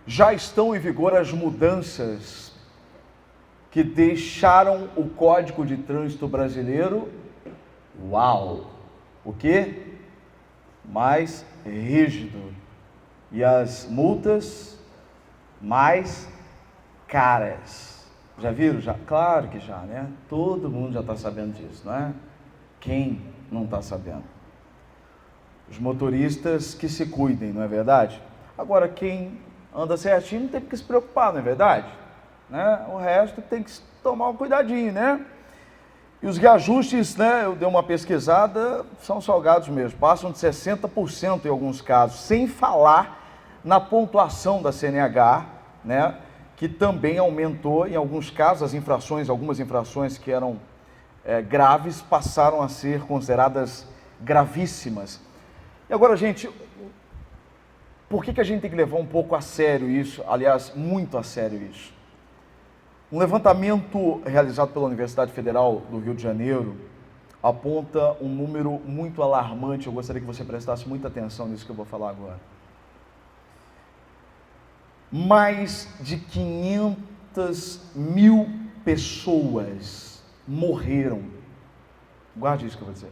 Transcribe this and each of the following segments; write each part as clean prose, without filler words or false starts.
Já estão em vigor as mudanças que deixaram o Código de Trânsito brasileiro, uau, o quê? Mais rígido. E as multas mais caras. Já viram? Já? Claro que já, né? Todo mundo já está sabendo disso, não é? Quem não está sabendo? Os motoristas que se cuidem, não é verdade? Agora, quem anda certinho não tem que se preocupar, não é verdade? Né? O resto tem que tomar um cuidadinho, né? E os reajustes, né, eu dei uma pesquisada, são salgados mesmo, passam de 60% em alguns casos, sem falar na pontuação da CNH, né, que também aumentou em alguns casos, as infrações, algumas infrações que eram graves, passaram a ser consideradas gravíssimas. E agora, gente, por que a gente tem que levar um pouco a sério isso? Aliás, muito a sério isso. Um levantamento realizado pela Universidade Federal do Rio de Janeiro aponta um número muito alarmante. Eu gostaria que você prestasse muita atenção nisso que eu vou falar agora. Mais de 500 mil pessoas morreram. Guarde isso que eu vou dizer.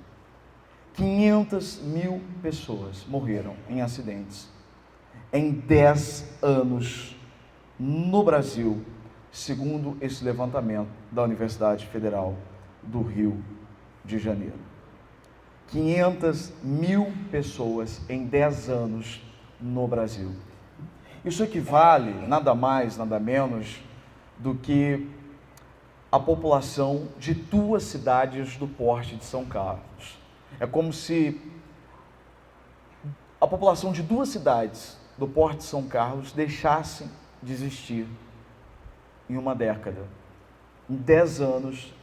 500 mil pessoas morreram em acidentes em 10 anos no Brasil, segundo esse levantamento da Universidade Federal do Rio de Janeiro. 500 mil pessoas em 10 anos no Brasil. Isso equivale, nada mais, nada menos, do que a população de 2 cidades do porte de São Carlos. É como se a população de 2 cidades do porte de São Carlos deixassem de existir em uma década. Em 10 anos,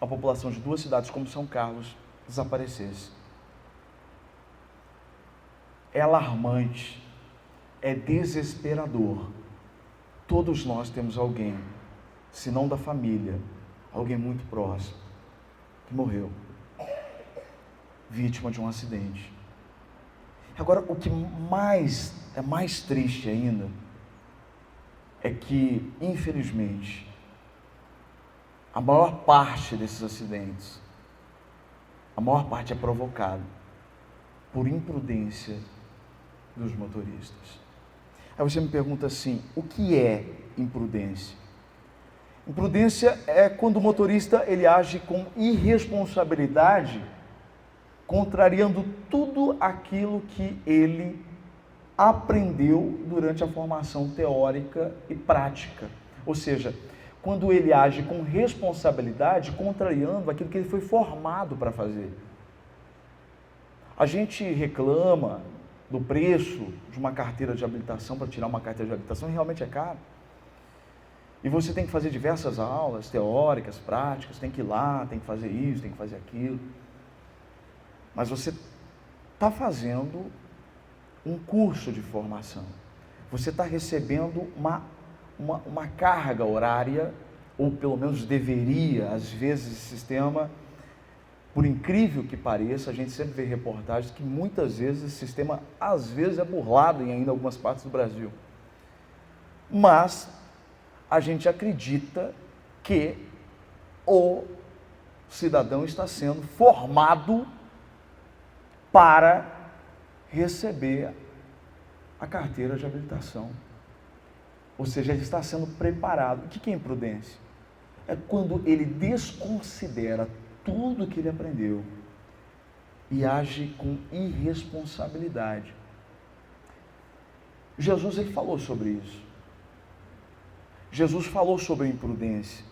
a população de 2 cidades como São Carlos desaparecesse. É alarmante, é desesperador. Todos nós temos alguém, se não da família, alguém muito próximo, que morreu, vítima de um acidente. Agora, o que é mais triste ainda, é que, infelizmente, a maior parte desses acidentes, a maior parte é provocada por imprudência dos motoristas. Aí você me pergunta assim, o que é imprudência? Imprudência é quando o motorista ele age com irresponsabilidade, contrariando tudo aquilo que ele aprendeu durante a formação teórica e prática. Ou seja, quando ele age com responsabilidade, contrariando aquilo que ele foi formado para fazer. A gente reclama do preço de uma carteira de habilitação, para tirar uma carteira de habilitação, e realmente é caro. E você tem que fazer diversas aulas teóricas, práticas, tem que ir lá, tem que fazer isso, tem que fazer aquilo. Mas você está fazendo um curso de formação. Você está recebendo uma carga horária, ou pelo menos deveria, às vezes, esse sistema, por incrível que pareça, a gente sempre vê reportagens que muitas vezes esse sistema, às vezes, é burlado em ainda algumas partes do Brasil. Mas a gente acredita que o cidadão está sendo formado para receber a carteira de habilitação. Ou seja, ele está sendo preparado. O que é imprudência? É quando ele desconsidera tudo que ele aprendeu e age com irresponsabilidade. Jesus ele falou sobre isso. Jesus falou sobre imprudência.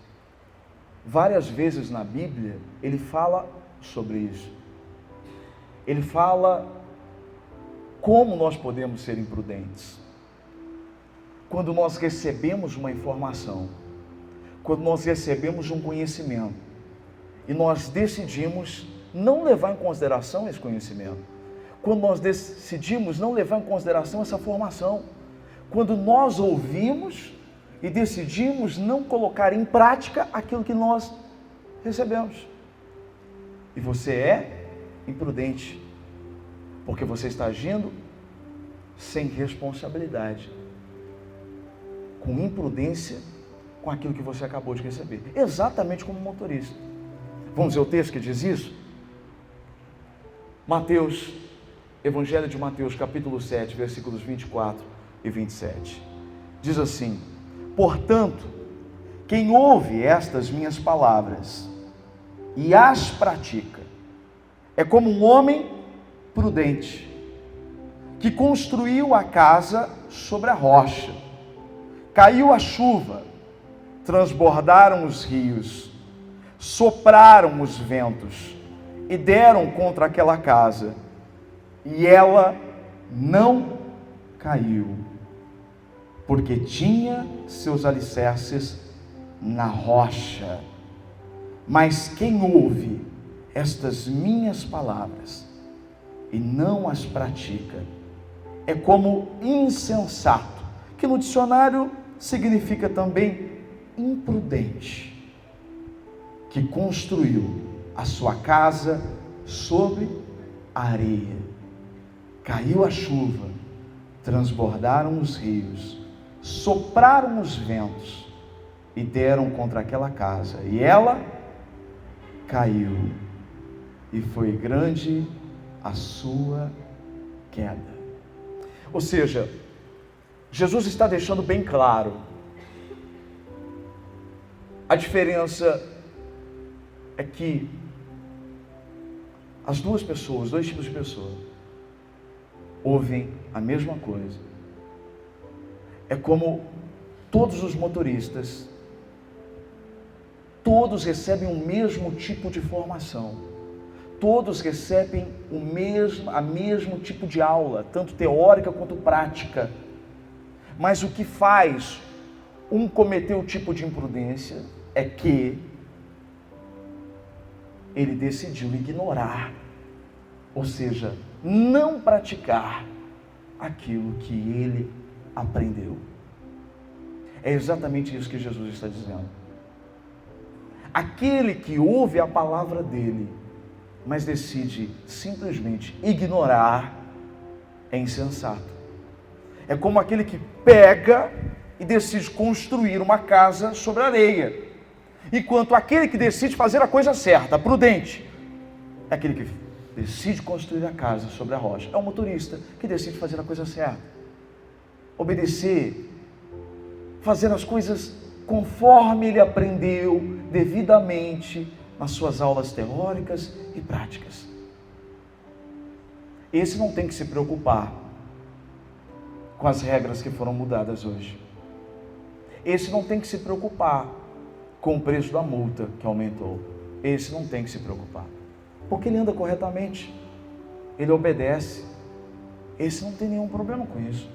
Várias vezes na Bíblia ele fala sobre isso. Ele fala como nós podemos ser imprudentes. Quando nós recebemos uma informação, quando nós recebemos um conhecimento e nós decidimos não levar em consideração esse conhecimento, quando nós decidimos não levar em consideração essa formação, quando nós ouvimos e decidimos não colocar em prática aquilo que nós recebemos. E você é imprudente, porque você está agindo sem responsabilidade. com imprudência com aquilo que você acabou de receber. Exatamente como motorista. Vamos ver o texto que diz isso? Mateus, Evangelho de Mateus, capítulo 7, versículos 24 e 27. Diz assim: portanto, quem ouve estas minhas palavras e as pratica, é como um homem prudente, que construiu a casa sobre a rocha. Caiu a chuva, transbordaram os rios, sopraram os ventos e deram contra aquela casa, e ela não caiu, porque tinha seus alicerces na rocha. Mas quem ouve estas minhas palavras e não as pratica, é como insensato, que no dicionário significa também imprudente, que construiu a sua casa sobre a areia. Caiu a chuva, transbordaram os rios, sopraram os ventos e deram contra aquela casa, e ela caiu, e foi grande a sua queda. Ou seja, Jesus está deixando bem claro a diferença é que as duas pessoas, dois tipos de pessoas, ouvem a mesma coisa. É como todos os motoristas, todos recebem o mesmo tipo de formação, todos recebem o mesmo tipo de aula, tanto teórica quanto prática. Mas o que faz um cometer o tipo de imprudência é que ele decidiu ignorar, ou seja, não praticar aquilo que ele aprendeu. É exatamente isso que Jesus está dizendo. Aquele que ouve a palavra dele, mas decide simplesmente ignorar, é insensato. É como aquele que pega e decide construir uma casa sobre a areia, enquanto aquele que decide fazer a coisa certa, prudente, é aquele que decide construir a casa sobre a rocha. É o motorista que decide fazer a coisa certa, obedecer, fazer as coisas conforme ele aprendeu devidamente nas suas aulas teóricas e práticas. Esse não tem que se preocupar com as regras que foram mudadas hoje. Esse não tem que se preocupar com o preço da multa que aumentou. Esse não tem que se preocupar, porque ele anda corretamente, ele obedece. Esse não tem nenhum problema com isso.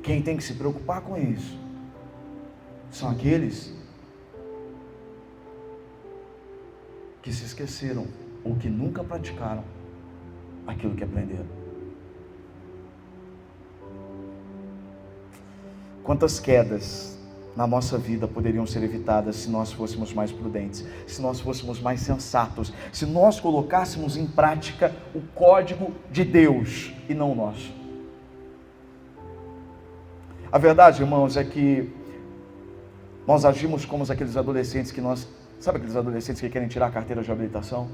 Quem tem que se preocupar com isso são aqueles que se esqueceram ou que nunca praticaram aquilo que aprenderam. Quantas quedas na nossa vida poderiam ser evitadas se nós fôssemos mais prudentes, se nós fôssemos mais sensatos, se nós colocássemos em prática o código de Deus e não o nosso. A verdade, irmãos, é que nós agimos como aqueles adolescentes sabe aqueles adolescentes que querem tirar a carteira de habilitação?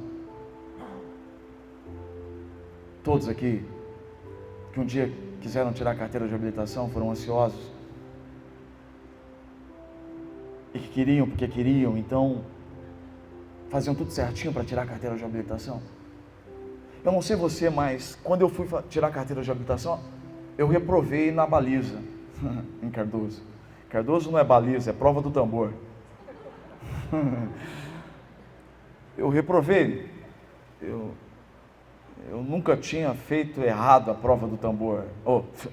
Todos aqui que um dia quiseram tirar a carteira de habilitação, foram ansiosos e que queriam porque queriam, então faziam tudo certinho para tirar a carteira de habilitação. Eu não sei você, mas quando eu fui tirar a carteira de habilitação, eu reprovei na baliza em Cardoso. Cardoso não é baliza, é prova do tambor. Eu reprovei. Eu nunca tinha feito errado a prova do tambor,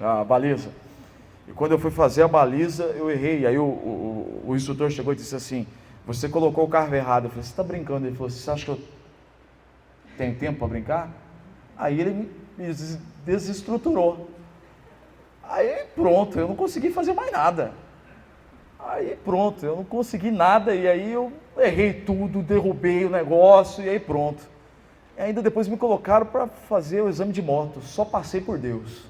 a baliza. E quando eu fui fazer a baliza, eu errei. Aí o instrutor chegou e disse assim: você colocou o carro errado. Eu falei: você está brincando? Ele falou: você acha que eu tenho tempo para brincar? Aí ele me desestruturou. Aí pronto, eu não consegui fazer mais nada. Aí pronto, eu não consegui nada. E aí eu errei tudo, derrubei o negócio e aí pronto. E ainda depois me colocaram para fazer o exame de moto. Só passei por Deus.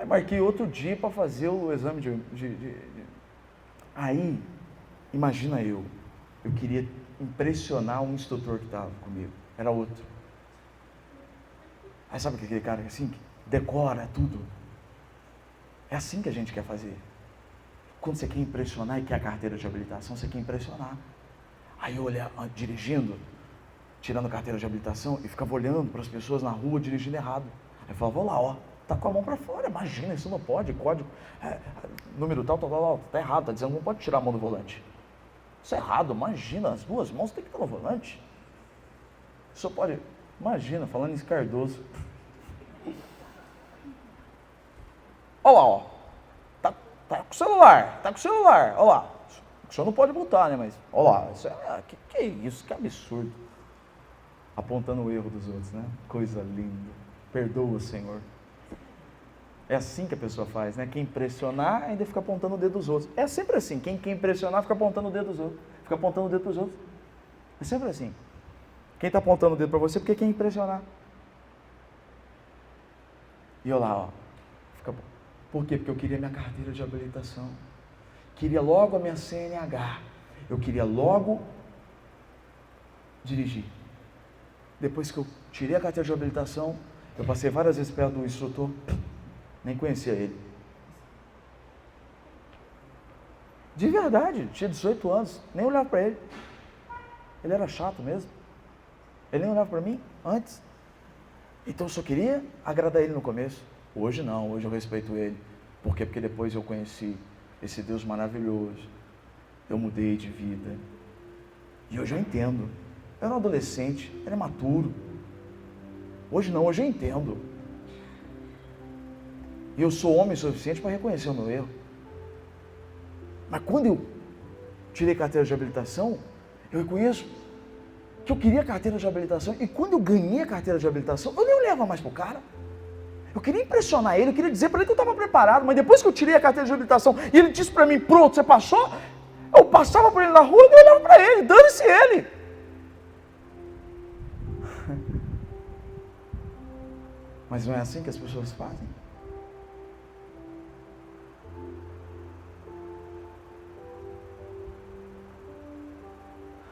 Aí marquei outro dia para fazer o exame Aí, imagina eu queria impressionar um instrutor que estava comigo, era outro. Aí sabe aquele cara assim, que decora tudo? É assim que a gente quer fazer. Quando você quer impressionar e quer a carteira de habilitação, você quer impressionar. Aí eu olhava, dirigindo, tirando a carteira de habilitação, e ficava olhando para as pessoas na rua dirigindo errado. Aí eu falava, olha lá, ó, tá com a mão para fora, imagina, isso não pode, código, número tal, tá errado, tá dizendo que não pode tirar a mão do volante. Isso é errado, imagina, as duas mãos tem que estar no volante. Só pode, imagina, falando em Cardoso. Olha lá, ó, tá com o celular, olha lá. O senhor não pode multar, né, mas, olha lá, isso que é isso, que absurdo. Apontando o erro dos outros, né? Coisa linda. Perdoa, Senhor. É assim que a pessoa faz, né? Quem impressionar ainda fica apontando o dedo dos outros. É sempre assim. Quem quer impressionar fica apontando o dedo dos outros. Fica apontando o dedo dos outros. É sempre assim. Quem está apontando o dedo para você porque quer impressionar. E olha lá, ó. Por quê? Porque eu queria minha carteira de habilitação. Queria logo a minha CNH. Eu queria logo dirigir. Depois que eu tirei a carteira de habilitação, eu passei várias vezes perto do instrutor, nem conhecia ele. De verdade, tinha 18 anos, nem olhava para ele. Ele era chato mesmo. Ele nem olhava para mim antes. Então eu só queria agradar ele no começo. Hoje não, hoje eu respeito ele. Por quê? Porque depois eu conheci esse Deus maravilhoso. Eu mudei de vida. E hoje eu entendo. Eu era um adolescente, era maturo. Hoje não, hoje eu entendo. E eu sou homem suficiente para reconhecer o meu erro. Mas quando eu tirei carteira de habilitação, eu reconheço que eu queria carteira de habilitação. E quando eu ganhei a carteira de habilitação, eu nem olhava mais para o cara. Eu queria impressionar ele, eu queria dizer para ele que eu estava preparado. Mas depois que eu tirei a carteira de habilitação e ele disse para mim, pronto, você passou? Eu passava por ele na rua e eu olhava para ele, dane-se ele. Mas não é assim que as pessoas fazem?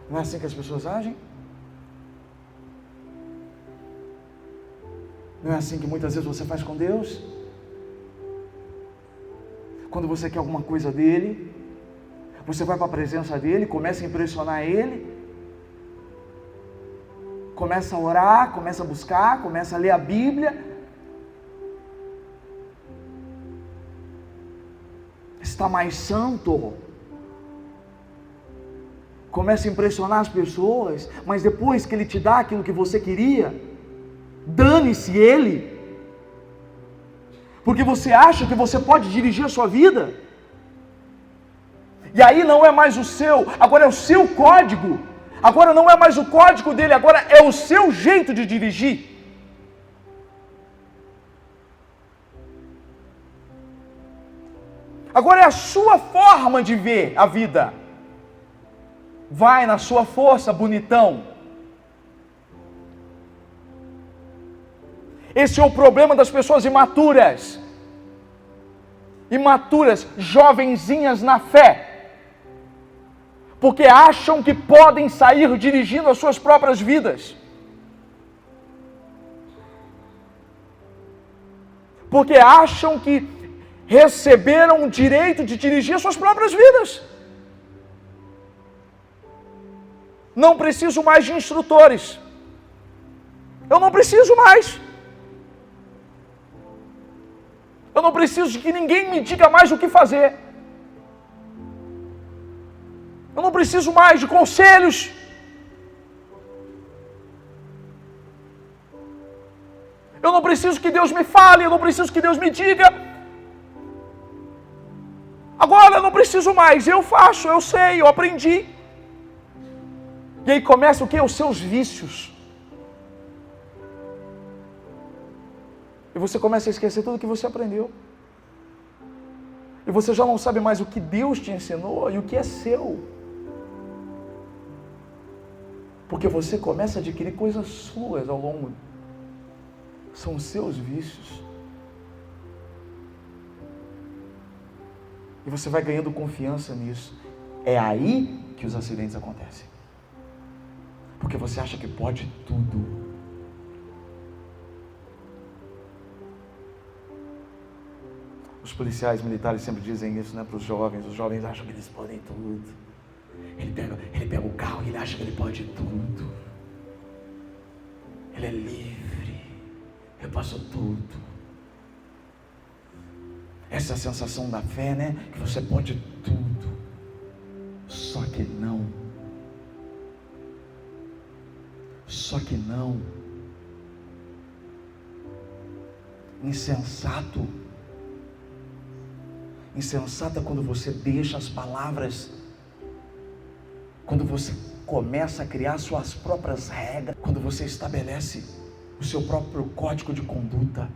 Não é assim que as pessoas agem? Não é assim que muitas vezes você faz com Deus? Quando você quer alguma coisa dele, você vai para a presença dele, começa a impressionar ele, começa a orar, começa a buscar, começa a ler a Bíblia, está mais santo, começa a impressionar as pessoas, mas depois que ele te dá aquilo que você queria, dane-se ele, porque você acha que você pode dirigir a sua vida, e aí não é mais o seu, agora é o seu código, agora não é mais o código dele, agora é o seu jeito de dirigir. Agora é a sua forma de ver a vida. Vai na sua força, bonitão. Esse é o problema das pessoas imaturas. Imaturas, jovenzinhas na fé. Porque acham que podem sair dirigindo as suas próprias vidas. Porque acham que receberam o direito de dirigir as suas próprias vidas. Não preciso mais de instrutores. Eu não preciso mais. Eu não preciso de que ninguém me diga mais o que fazer. Eu não preciso mais de conselhos. Eu não preciso que Deus me fale, eu não preciso que Deus me diga. Agora eu não preciso mais, eu faço, eu sei, eu aprendi. E aí começa o quê? Os seus vícios. E você começa a esquecer tudo que você aprendeu. E você já não sabe mais o que Deus te ensinou e o que é seu. Porque você começa a adquirir coisas suas ao longo. São os seus vícios. E você vai ganhando confiança nisso. É aí que os acidentes acontecem. Porque você acha que pode tudo. Os policiais militares sempre dizem isso, né, para os jovens. Os jovens acham que eles podem tudo. Ele pega o carro e ele acha que ele pode tudo. Ele é livre. Eu posso tudo. Essa é a sensação da fé, né? Que você pode tudo. Só que não. Só que não. Insensato. Insensato é quando você deixa as palavras, quando você começa a criar suas próprias regras, quando você estabelece o seu próprio código de conduta,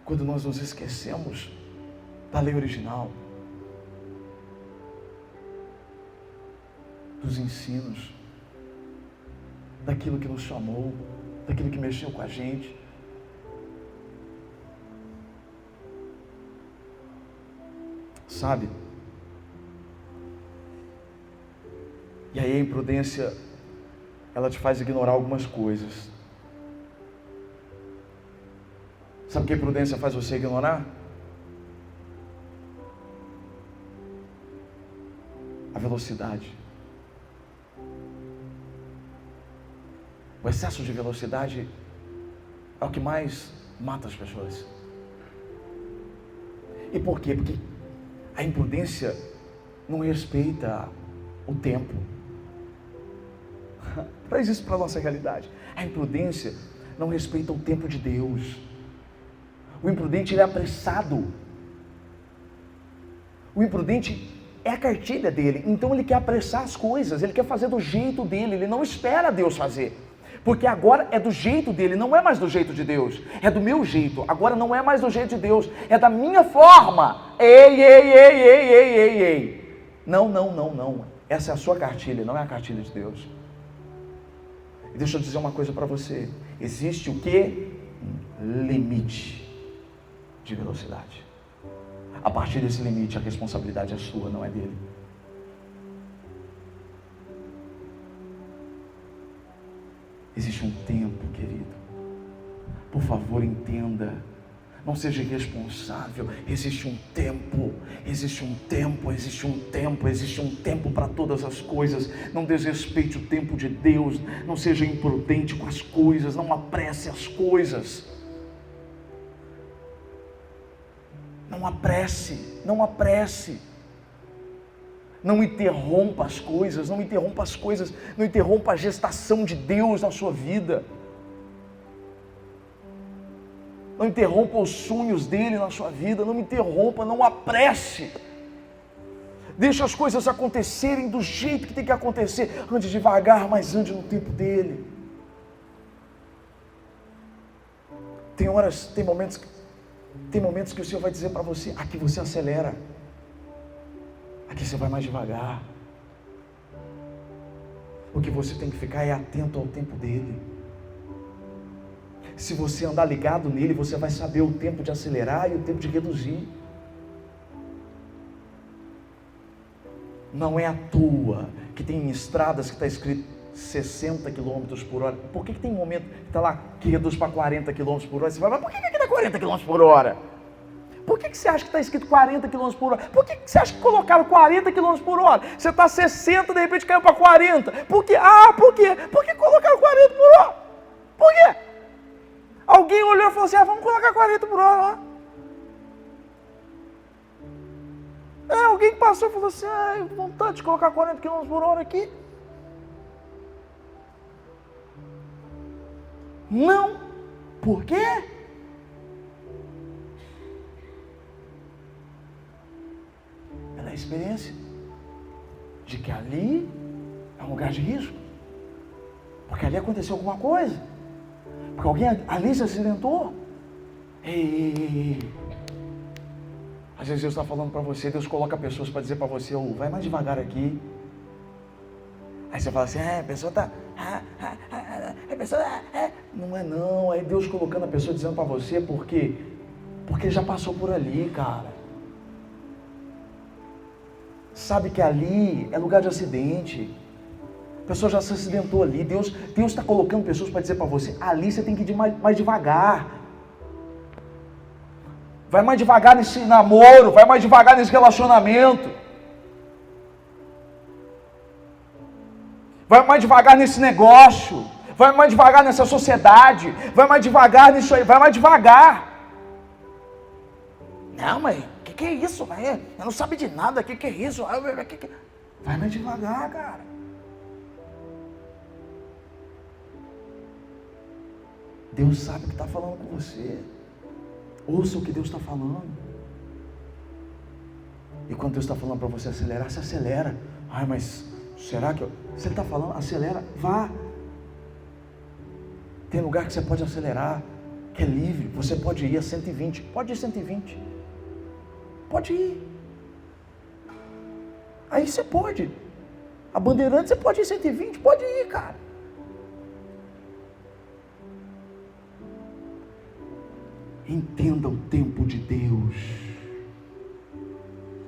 quando nós nos esquecemos da lei original, dos ensinos, daquilo que nos chamou, daquilo que mexeu com a gente. Sabe? E aí a imprudência, ela te faz ignorar algumas coisas. Sabe o que a imprudência faz você ignorar? A velocidade. O excesso de velocidade é o que mais mata as pessoas. E por quê? Porque a imprudência não respeita o tempo. Traz isso para a nossa realidade. A imprudência não respeita o tempo de Deus. O imprudente, ele é apressado. O imprudente é a cartilha dele. Então ele quer apressar as coisas. Ele quer fazer do jeito dele. Ele não espera Deus fazer. Porque agora é do jeito dele, não é mais do jeito de Deus. É do meu jeito. Agora não é mais do jeito de Deus. É da minha forma. Ei. Não. Essa é a sua cartilha, não é a cartilha de Deus. E deixa eu dizer uma coisa para você. Existe o quê? Um limite de velocidade. A partir desse limite, a responsabilidade é sua, não é dele. Existe um tempo, querido. Por favor, entenda. Não seja irresponsável. Existe um tempo. Existe um tempo para todas as coisas. Não desrespeite o tempo de Deus. Não seja imprudente com as coisas. Não apresse as coisas. Não apresse. Não interrompa as coisas, não interrompa a gestação de Deus na sua vida. Não interrompa os sonhos dele na sua vida, não interrompa, não apresse. Deixa as coisas acontecerem do jeito que tem que acontecer. Ande devagar, mas ande no tempo dele. Tem momentos que o Senhor vai dizer para você, aqui você acelera. Aqui você vai mais devagar. O que você tem que ficar é atento ao tempo dele. Se você andar ligado nele, você vai saber o tempo de acelerar e o tempo de reduzir. Não é à toa que tem estradas que está escrito 60 km por hora. Por que tem momento que está lá que reduz para 40 km por hora? Você vai, mas por que aqui está 40 km por hora? Por que você acha que está escrito 40 km por hora? Por que você acha que colocaram 40 km por hora? Você está 60, de repente caiu para 40. Por quê? Por quê? Por que colocaram 40 por hora? Por quê? Alguém olhou e falou assim, vamos colocar 40 por hora lá. Alguém passou e falou assim, vontade de colocar 40 km por hora aqui. Não. Por quê? Pela experiência de que ali é um lugar de risco. Porque ali aconteceu alguma coisa. Porque alguém ali se acidentou. Ei. Às vezes Deus está falando para você, Deus coloca pessoas para dizer para você, vai mais devagar aqui. Aí você fala assim, a pessoa está... Não é não, é Deus colocando a pessoa dizendo para você, porque já passou por ali, cara. sabe que ali é lugar de acidente. A pessoa já se acidentou ali. Deus está colocando pessoas para dizer para você, ali você tem que ir mais devagar. Vai mais devagar nesse namoro, vai mais devagar nesse relacionamento. Vai mais devagar nesse negócio. Vai mais devagar nessa sociedade. Vai mais devagar nisso aí. Vai mais devagar. Não, mas o que é isso? Eu não sabe de nada. O que é isso? Vai mais devagar, cara. Deus sabe o que está falando com você. Ouça o que Deus está falando. E quando Deus está falando para você acelerar, se acelera. Ai, mas será que... Se Ele está falando, acelera, vá. Tem lugar que você pode acelerar, que é livre. Você pode ir a 120. Pode ir 120. Pode ir. Aí você pode. A Bandeirante você pode ir 120. Pode ir, cara. Entenda o tempo de Deus.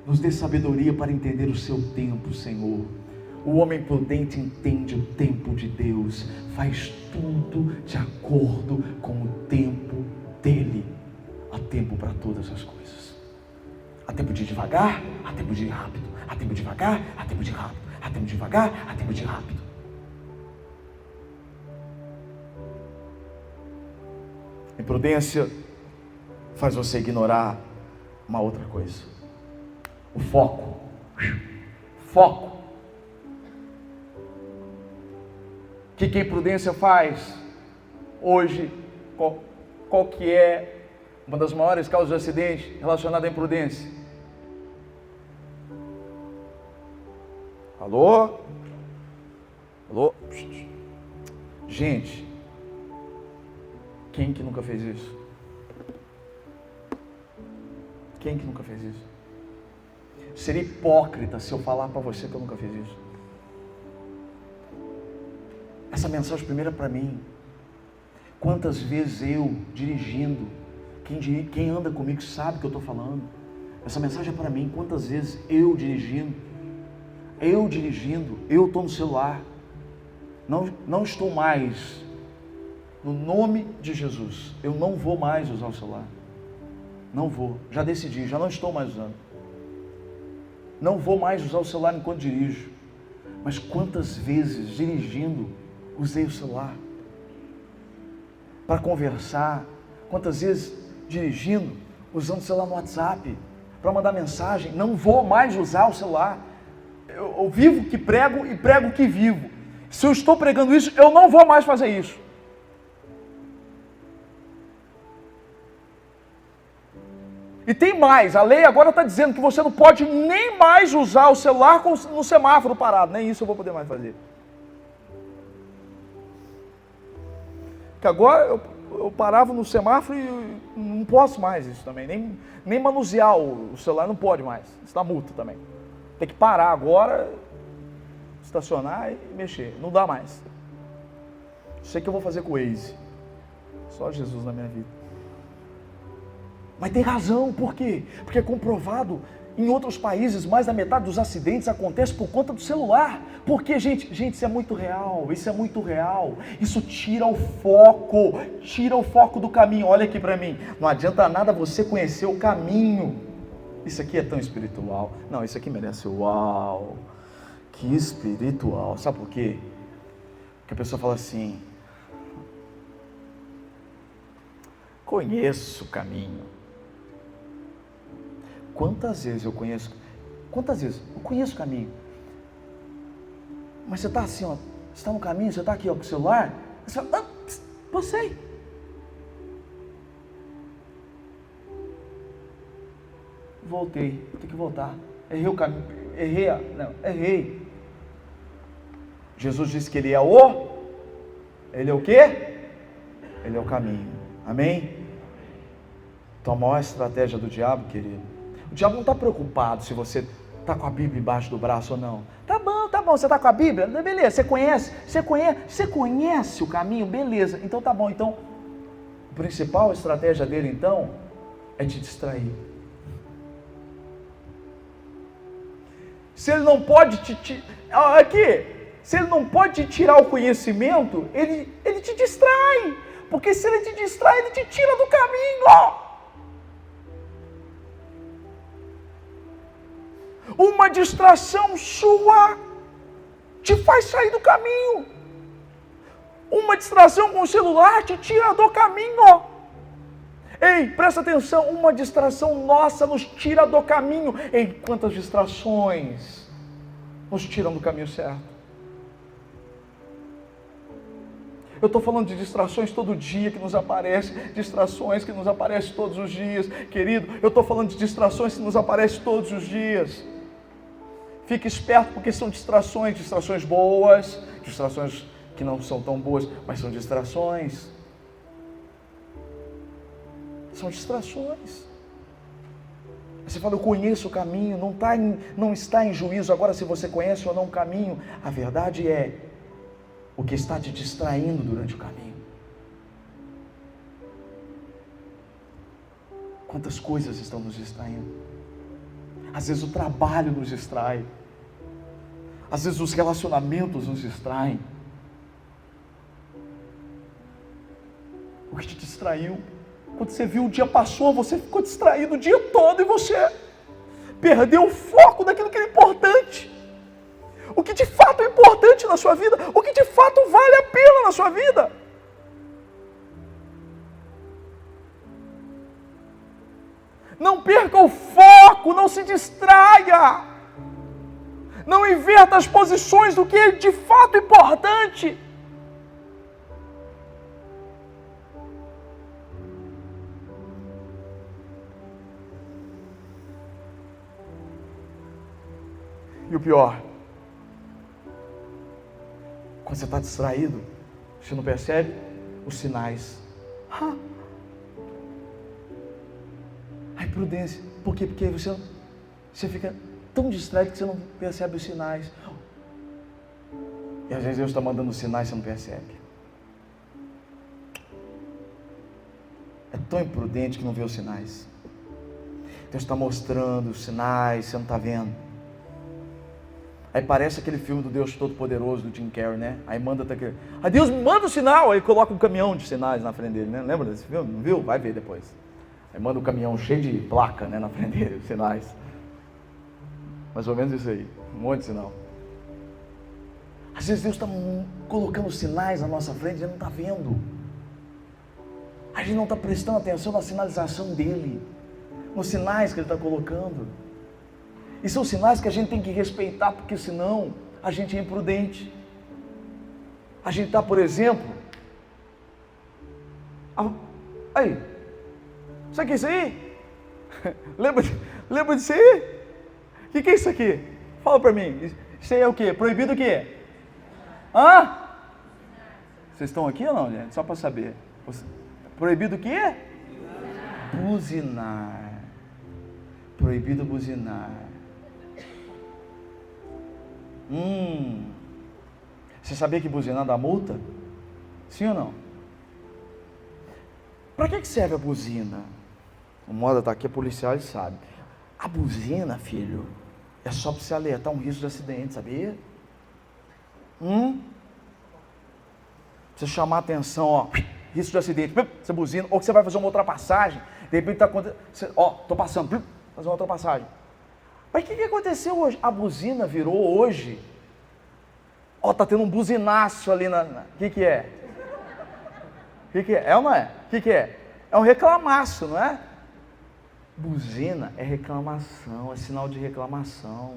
Nos dê sabedoria para entender o seu tempo, Senhor. O homem prudente entende o tempo de Deus. Faz tudo de acordo com o tempo dele. Há tempo para todas as coisas. Há tempo de ir devagar, há tempo de ir rápido. Há tempo de devagar, há tempo de ir rápido. Há tempo de devagar, há tempo de ir rápido. Imprudência faz você ignorar uma outra coisa. O foco. Foco. O que a imprudência faz? Hoje, qual que é uma das maiores causas de acidente relacionada à imprudência? Alô? Alô? Gente, quem que nunca fez isso? Quem que nunca fez isso? Seria hipócrita se eu falar para você que eu nunca fiz isso. Essa mensagem primeiro é para mim. Quantas vezes eu, dirigindo, quem anda comigo sabe o que eu estou falando. Essa mensagem é para mim. Quantas vezes eu dirigindo, eu estou no celular. Não estou mais, no nome de Jesus, eu não vou mais usar o celular. Não vou, já decidi, já não estou mais usando. Não vou mais usar o celular enquanto dirijo. Mas quantas vezes dirigindo usei o celular para conversar? Quantas vezes dirigindo usando o celular no WhatsApp para mandar mensagem? Não vou mais usar o celular. Eu vivo que prego e prego que vivo. Se eu estou pregando isso, eu não vou mais fazer isso. E tem mais, a lei agora está dizendo que você não pode nem mais usar o celular no semáforo parado. Nem isso eu vou poder mais fazer. Porque agora eu parava no semáforo e não posso mais isso também. Nem manusear o celular não pode mais. Isso dá multa também. Tem que parar agora, estacionar e mexer. Não dá mais. Sei que eu vou fazer com o Waze. Só Jesus na minha vida. Mas tem razão, por quê? Porque é comprovado, em outros países, mais da metade dos acidentes acontece por conta do celular. Porque, gente, isso é muito real, isso tira o foco do caminho. Olha aqui para mim, não adianta nada você conhecer o caminho. Isso aqui é tão espiritual. Não, isso aqui merece uau, que espiritual. Sabe por quê? Porque a pessoa fala assim, conheço o caminho. Quantas vezes eu conheço o caminho. Mas você está assim, ó, você está no caminho, você está aqui ó, com o celular, você fala, sei. Voltei, vou ter que voltar. Errei o caminho, errei. Jesus disse que Ele é o quê? Ele é o caminho, amém? Então a maior estratégia do diabo, querido, o diabo não está preocupado se você está com a Bíblia embaixo do braço ou não. Tá bom, você está com a Bíblia? Beleza, você conhece o caminho? Beleza, então tá bom. Então, a principal estratégia dele, então, é te distrair. se ele não pode se ele não pode te tirar o conhecimento, ele te distrai. Porque se ele te distrai, ele te tira do caminho. Uma distração sua te faz sair do caminho. Uma distração com o celular te tira do caminho. Ei, presta atenção, uma distração nossa nos tira do caminho. Ei, quantas distrações nos tiram do caminho certo? Eu estou falando de distrações todo dia que nos aparecem, distrações que nos aparecem todos os dias, querido. Eu estou falando de distrações que nos aparecem todos os dias. Fique esperto, porque são distrações boas, distrações que não são tão boas, mas são distrações. São distrações. Você fala, eu conheço o caminho, não está em juízo agora se você conhece ou não o caminho. A verdade é o que está te distraindo durante o caminho. Quantas coisas estão nos distraindo? Às vezes o trabalho nos distrai. Às vezes os relacionamentos nos distraem. O que te distraiu? Quando você viu o dia passou, você ficou distraído o dia todo e você perdeu o foco daquilo que é importante. O que de fato é importante na sua vida, o que de fato vale a pena na sua vida. Não perca o foco, não se distraia. Não inverta as posições do que é de fato importante. E o pior, quando você está distraído, você não percebe os sinais. Ai, prudência. Por quê? Porque você fica tão distraído que você não percebe os sinais. E às vezes Deus está mandando sinais e você não percebe. É tão imprudente que não vê os sinais. Deus está mostrando os sinais, você não está vendo. Aí parece aquele filme do Deus Todo-Poderoso, do Jim Carrey, né? Aí manda até aquele... Aí Deus manda o sinal, aí coloca um caminhão de sinais na frente dele, né? Lembra desse filme? Não viu? Vai ver depois. Aí manda um caminhão cheio de placa, né, na frente dele, sinais. Mais ou menos isso aí, um monte de sinal. Às vezes Deus está colocando sinais na nossa frente e a gente não está vendo. A gente não está prestando atenção na sinalização dele, nos sinais que ele está colocando. E são sinais que a gente tem que respeitar, porque senão a gente é imprudente. A gente está, por exemplo... Aí, sabe o que é isso aí? Lembra disso aí? O que é isso aqui? Fala para mim. Isso aí é o quê? Proibido o quê? Hã? Vocês estão aqui ou não, gente? Só para saber. Proibido o quê? Buzinar. Proibido buzinar. Você sabia que buzinar dá multa? Sim ou não? Para que serve a buzina? O Moda está aqui, é policial, ele sabe. A buzina, filho, é só para você alertar um risco de acidente, sabia? Você chamar a atenção, ó, risco de acidente, você buzina, ou que você vai fazer uma ultrapassagem, de repente está acontecendo, ó, estou passando, fazer uma ultrapassagem. Mas o que aconteceu hoje? A buzina virou hoje, ó, está tendo um buzinaço ali O que é? O que é? É ou não é? O que é? É um reclamaço, não é? Buzina é reclamação, é sinal de reclamação.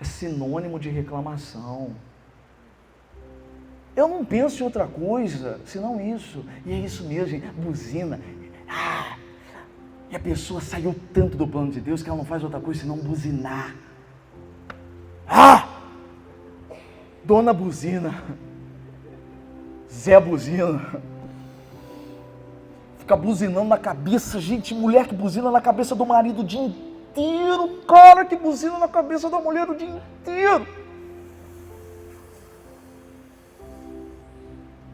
É sinônimo de reclamação. Eu não penso em outra coisa, senão isso. E é isso mesmo, gente. Buzina. E a pessoa saiu tanto do plano de Deus que ela não faz outra coisa senão buzinar. Dona Buzina. Zé Buzina. Fica buzinando na cabeça, gente, mulher que buzina na cabeça do marido o dia inteiro, cara que buzina na cabeça da mulher o dia inteiro.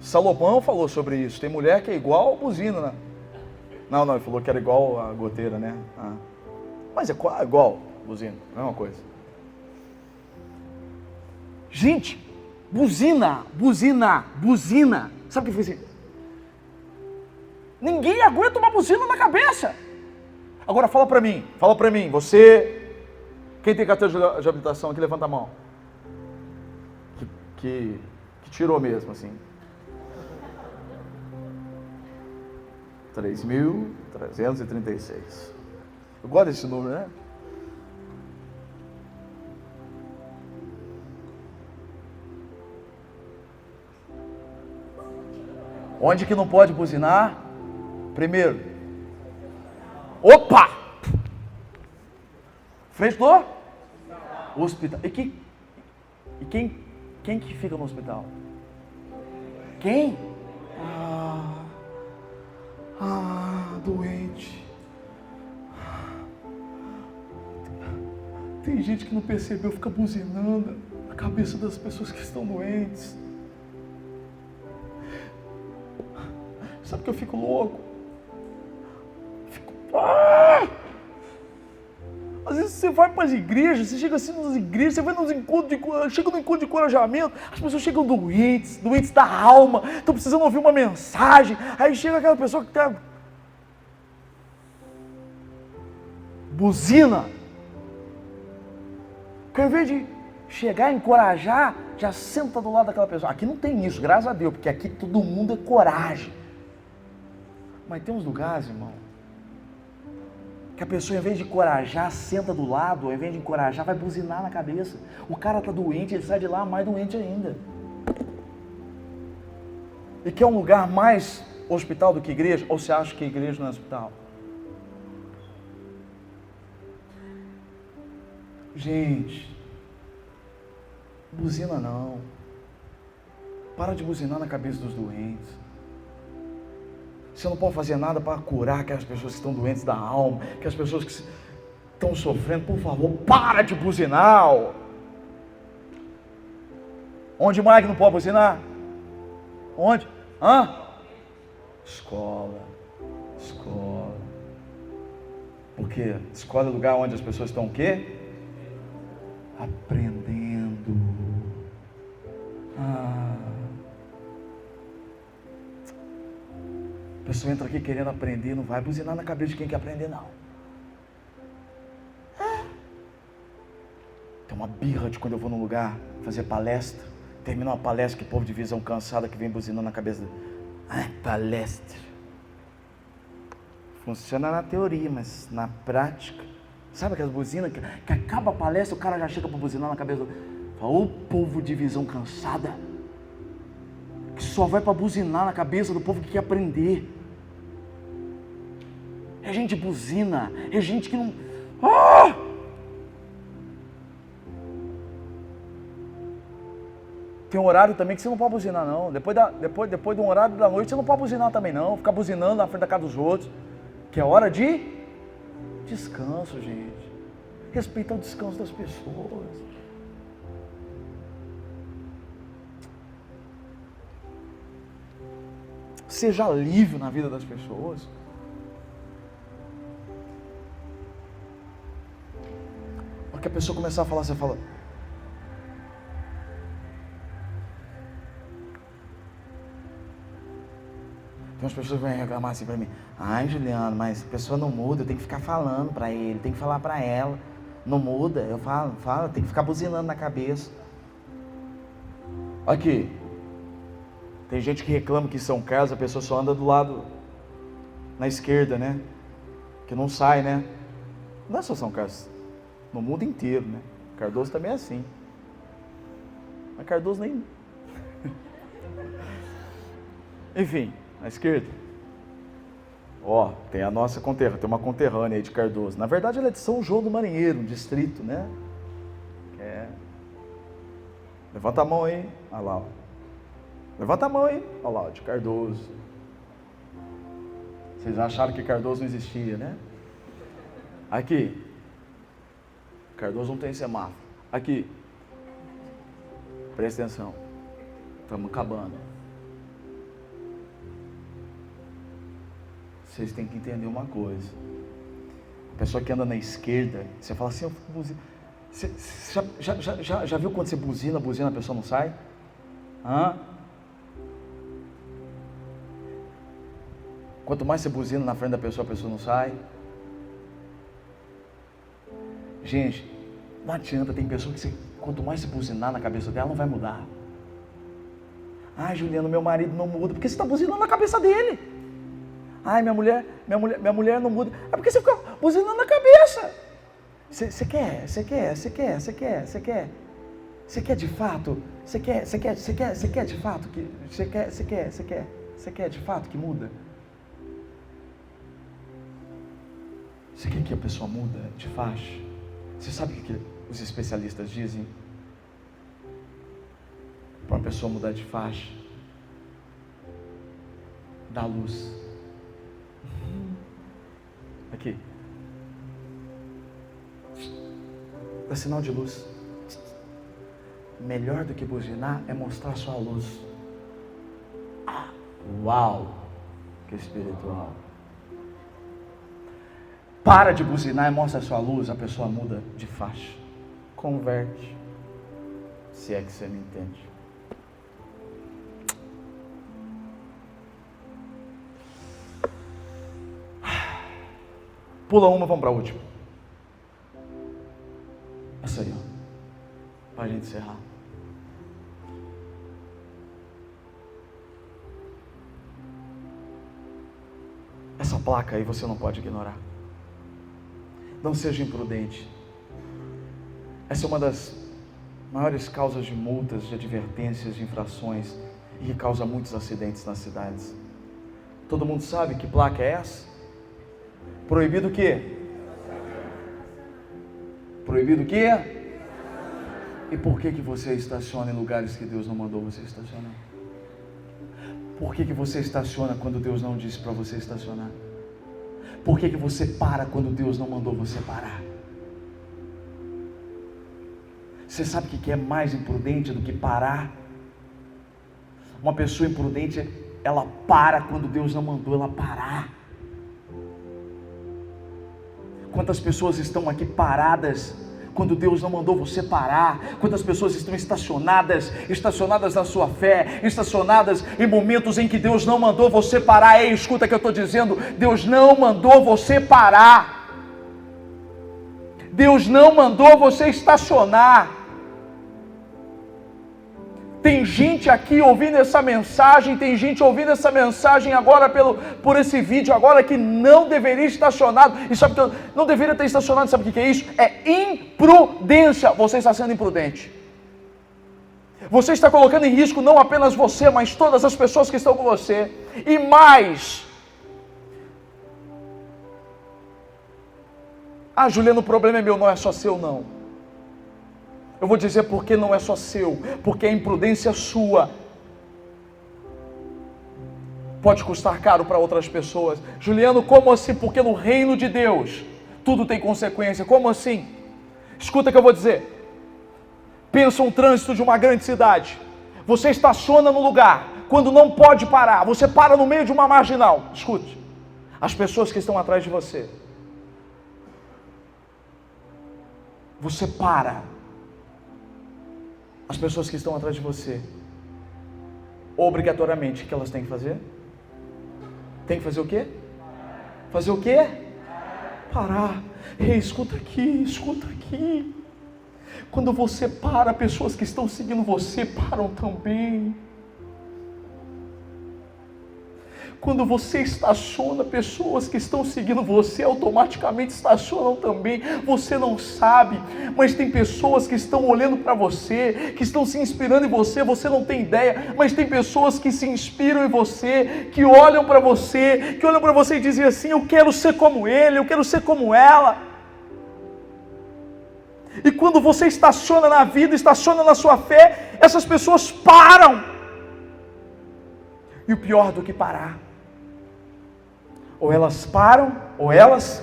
Salomão falou sobre isso, tem mulher que é igual a buzina, né? Não, ele falou que era igual a goteira, né? Mas é igual. buzina, mesma coisa. Gente, buzina. Sabe o que foi assim? Ninguém aguenta uma buzina na cabeça. Agora fala pra mim, você, quem tem carteira de habilitação aqui, levanta a mão. Que tirou mesmo, assim. 3.336. Eu gosto desse número, né? Onde que não pode buzinar? Primeiro. Opa! Frente do hospital. E quem que fica no hospital? Quem? Doente. Tem gente que não percebeu, fica buzinando na cabeça das pessoas que estão doentes. Sabe que eu fico louco? Às vezes você vai para as igrejas, você chega assim nas igrejas, você vai nos encontros chega no encontro de encorajamento, as pessoas chegam doentes da alma, estão precisando ouvir uma mensagem, aí chega aquela pessoa que está buzina, que ao invés de chegar e encorajar, já senta do lado daquela pessoa. Aqui não tem isso, graças a Deus, porque aqui todo mundo é coragem. Mas tem uns lugares, irmão, que a pessoa, ao invés de encorajar, senta do lado, ao invés de encorajar, vai buzinar na cabeça. O cara está doente, ele sai de lá mais doente ainda. E quer um lugar mais hospital do que igreja? Ou você acha que a igreja não é hospital? Gente, buzina não. Para de buzinar na cabeça dos doentes. Você não pode fazer nada para curar aquelas pessoas que estão doentes da alma, aquelas pessoas que estão sofrendo. Por favor, para de buzinar. Onde mais que não pode buzinar? Onde? Escola. Por quê? Escola é o lugar onde as pessoas estão o quê? Aprendendo. A pessoa entra aqui querendo aprender, não vai buzinar na cabeça de quem quer aprender, não. Tem uma birra de quando eu vou num lugar fazer palestra, termina uma palestra que o povo de visão cansada que vem buzinando na cabeça. Palestra. Funciona na teoria, mas na prática, sabe aquelas buzinas que acaba a palestra, o cara já chega para buzinar na cabeça. Fala, ô povo de visão cansada, que só vai para buzinar na cabeça do povo que quer aprender. É gente buzina, é gente que não... Tem um horário também que você não pode buzinar não. Depois de um horário da noite você não pode buzinar também não. Ficar buzinando na frente da casa dos outros. Que é hora de descanso, gente. Respeitar o descanso das pessoas. Seja alívio na vida das pessoas. Que a pessoa começar a falar, você fala. Tem umas pessoas que vêm reclamar assim pra mim. Ai, Juliano, mas a pessoa não muda, eu tenho que ficar falando pra ele, tem que falar pra ela. Não muda, eu falo, tem que ficar buzinando na cabeça. Aqui. Tem gente que reclama que em São Carlos a pessoa só anda do lado na esquerda, né? Que não sai, né? Não é só São Carlos. No mundo inteiro, né? Cardoso também é assim. Mas Cardoso nem... Enfim, à esquerda. Tem a nossa conterrânea, tem uma conterrânea aí de Cardoso. Na verdade ela é de São João do Marinheiro, um distrito, né? Levanta a mão aí. Olha lá, Levanta a mão aí. Olha lá, de Cardoso. Vocês acharam que Cardoso não existia, né? Aqui. Cardoso não tem semáforo. Aqui. Presta atenção. Estamos acabando. Vocês têm que entender uma coisa. A pessoa que anda na esquerda, você fala assim, eu fico buzina. Você já viu quando você buzina, a pessoa não sai? Hã? Quanto mais você buzina na frente da pessoa, a pessoa não sai. Gente, não adianta, tem pessoa que quanto mais você buzinar na cabeça dela, não vai mudar. Ai, Juliano, meu marido não muda, porque você está buzinando na cabeça dele. Ai, minha mulher não muda. É porque você fica buzinando na cabeça. Você quer de fato? Você quer de fato que você quer de fato que muda? Você quer que a pessoa muda de faixa? Você sabe o que os especialistas dizem? Para uma pessoa mudar de faixa, dá luz. Aqui. Dá sinal de luz. Melhor do que buzinar é mostrar sua luz. Uau! Que espiritual. Para de buzinar e mostra sua luz, a pessoa muda de faixa. Converte. Se é que você me entende. Pula uma, vamos para a última. Essa aí, ó. Para a gente encerrar. Essa placa aí você não pode ignorar. Não seja imprudente. Essa é uma das maiores causas de multas, de advertências, de infrações e que causa muitos acidentes nas cidades. Todo mundo sabe que placa é essa? Proibido o quê? Proibido o quê? E por que você estaciona em lugares que Deus não mandou você estacionar? Por que você estaciona quando Deus não disse para você estacionar? Por que você para quando Deus não mandou você parar? Você sabe o que é mais imprudente do que parar? Uma pessoa imprudente, ela para quando Deus não mandou ela parar. Quantas pessoas estão aqui paradas quando Deus não mandou você parar? Quantas pessoas estão estacionadas na sua fé, estacionadas em momentos em que Deus não mandou você parar? Ei, escuta o que eu estou dizendo, Deus não mandou você parar, Deus não mandou você estacionar. Tem gente aqui ouvindo essa mensagem, tem gente ouvindo essa mensagem agora por esse vídeo agora que não deveria estar estacionado. E sabe que não deveria ter estacionado, sabe o que é isso? É imprudência. Você está sendo imprudente. Você está colocando em risco não apenas você, mas todas as pessoas que estão com você. E mais. Ah, Juliano, o problema é meu, não é só seu não. Eu vou dizer porque não é só seu, porque a imprudência sua pode custar caro para outras pessoas. Juliano, como assim? Porque no reino de Deus tudo tem consequência. Como assim? Escuta o que eu vou dizer. Pensa um trânsito de uma grande cidade. Você estaciona no lugar, quando não pode parar, você para no meio de uma marginal. Escute, as pessoas que estão atrás de você. Você para. As pessoas que estão atrás de você, obrigatoriamente, o que elas têm que fazer? Tem que fazer o quê? Fazer o quê? Parar. Ei, escuta aqui. Quando você para, pessoas que estão seguindo você param também. Quando você estaciona, pessoas que estão seguindo você automaticamente estacionam também. Você não sabe, mas tem pessoas que estão olhando para você, que estão se inspirando em você, você não tem ideia, mas tem pessoas que se inspiram em você, que olham para você e dizem assim, eu quero ser como ele, eu quero ser como ela. E quando você estaciona na vida, estaciona na sua fé, essas pessoas param. E o pior do que parar, ou elas param, ou elas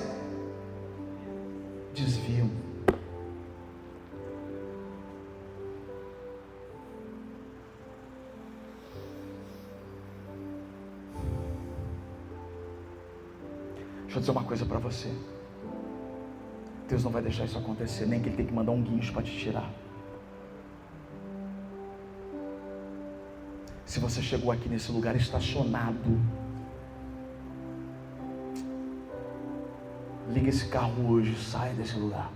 desviam. Deixa eu dizer uma coisa para você. Deus não vai deixar isso acontecer, nem que Ele tem que mandar um guincho para te tirar. Se você chegou aqui nesse lugar estacionado, liga esse carro hoje, sai desse lugar.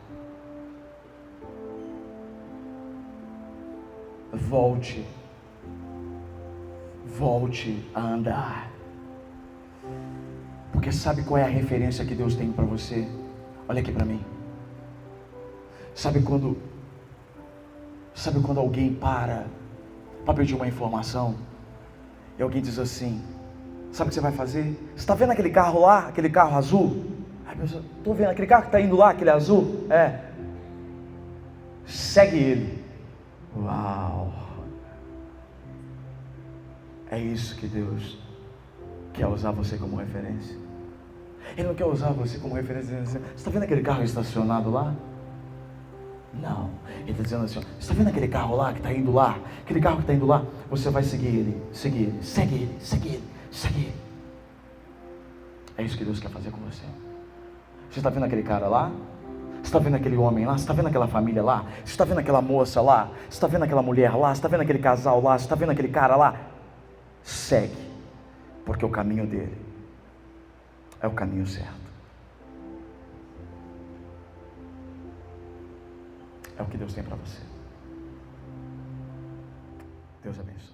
Volte a andar. Porque sabe qual é a referência que Deus tem para você? Olha aqui para mim. Sabe quando alguém para pedir uma informação e alguém diz assim: sabe o que você vai fazer? Você está vendo aquele carro lá, aquele carro azul? Aí a pessoa: estou vendo aquele carro que está indo lá, aquele azul. Segue ele. Uau! É isso que Deus quer usar você como referência. Ele não quer usar você como referência dizendo assim: você está vendo aquele carro estacionado lá? Não, Ele está dizendo assim: você está vendo aquele carro lá que está indo lá? Aquele carro que está indo lá, você vai seguir ele, segue ele. É isso que Deus quer fazer com você. Você está vendo aquele cara lá? Você está vendo aquele homem lá? Você está vendo aquela família lá? Você está vendo aquela moça lá? Você está vendo aquela mulher lá? Você está vendo aquele casal lá? Você está vendo aquele cara lá? Segue, porque o caminho dele é o caminho certo. É o que Deus tem para você. Deus abençoe.